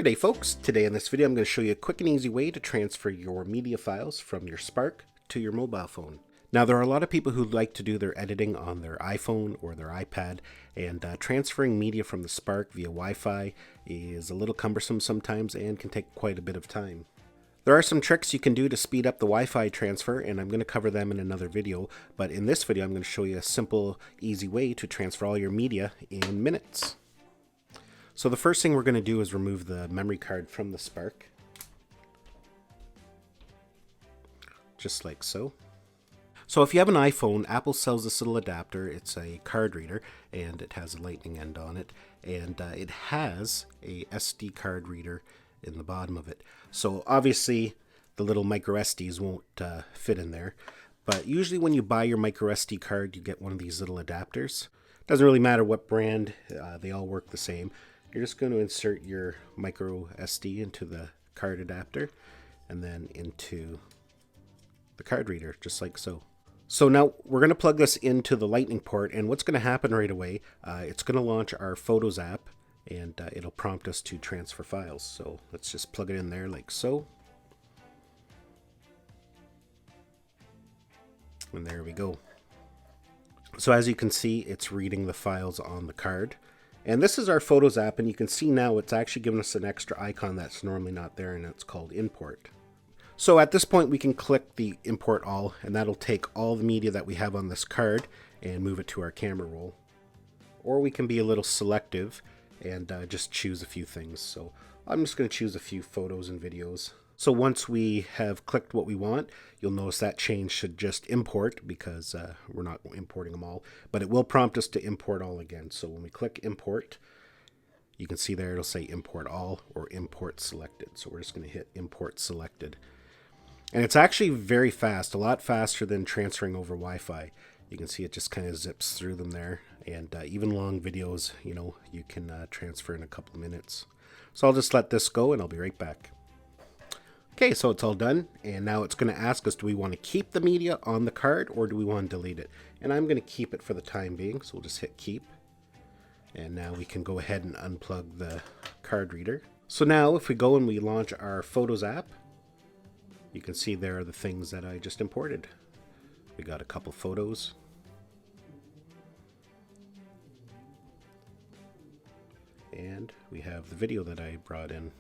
Good day folks, today in this video I'm going to show you a quick and easy way to transfer your media files from your Spark to your mobile phone. Now there are a lot of people who like to do their editing on their iPhone or their iPad, and transferring media from the Spark via Wi-Fi is a little cumbersome sometimes and can take quite a bit of time. There are some tricks you can do to speed up the Wi-Fi transfer, and I'm going to cover them in another video, but in this video I'm going to show you a simple, easy way to transfer all your media in minutes. So the first thing we're going to do is remove the memory card from the Spark. Just like so. So if you have an iPhone, Apple sells this little adapter. It's a card reader and it has a lightning end on it, and it has a SD card reader in the bottom of it. So obviously the little micro SDs won't fit in there, but usually when you buy your micro SD card you get one of these little adapters. Doesn't really matter what brand, they all work the same. You're just going to insert your micro SD into the card adapter and then into the card reader, just like so. So now we're going to plug this into the lightning port, and what's going to happen right away, it's going to launch our Photos app, and it'll prompt us to transfer files. So let's just plug it in there like so. And there we go. So as you can see, it's reading the files on the card. And this is our Photos app, and you can see now it's actually giving us an extra icon that's normally not there, and it's called Import. So at this point we can click the Import All, and that'll take all the media that we have on this card and move it to our camera roll. Or we can be a little selective and just choose a few things. So I'm just going to choose a few photos and videos. So once we have clicked what we want, you'll notice that change should just import, because we're not importing them all, but it will prompt us to import all again. So when we click import, you can see there it'll say import all or import selected. So we're just going to hit import selected. And it's actually very fast, a lot faster than transferring over Wi-Fi. You can see it just kind of zips through them there, and even long videos, you can transfer in a couple of minutes. So I'll just let this go and I'll be right back. Okay, so it's all done, and now it's going to ask us, do we want to keep the media on the card or do we want to delete it? And I'm going to keep it for the time being, so we'll just hit keep. And now we can go ahead and unplug the card reader. So now if we go and we launch our Photos app, you can see there are the things that I just imported. We got a couple photos. And we have the video that I brought in.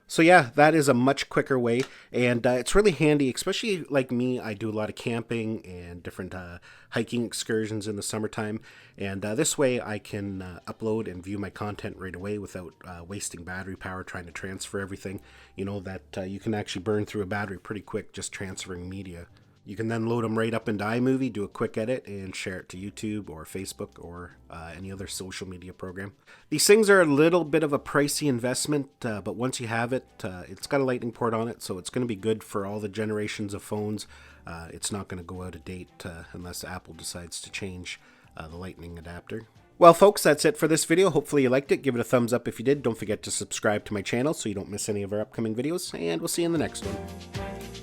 So yeah, that is a much quicker way, and it's really handy, especially like me. I do a lot of camping and different hiking excursions in the summertime, and this way I can upload and view my content right away without wasting battery power trying to transfer everything. You know that you can actually burn through a battery pretty quick just transferring media. You can then load them right up into iMovie, do a quick edit, and share it to YouTube or Facebook or any other social media program. These things are a little bit of a pricey investment, but once you have it, it's got a lightning port on it, so it's going to be good for all the generations of phones. It's not going to go out of date unless Apple decides to change the lightning adapter. Well folks, that's it for this video. Hopefully you liked it. Give it a thumbs up if you did. Don't forget to subscribe to my channel so you don't miss any of our upcoming videos, and we'll see you in the next one.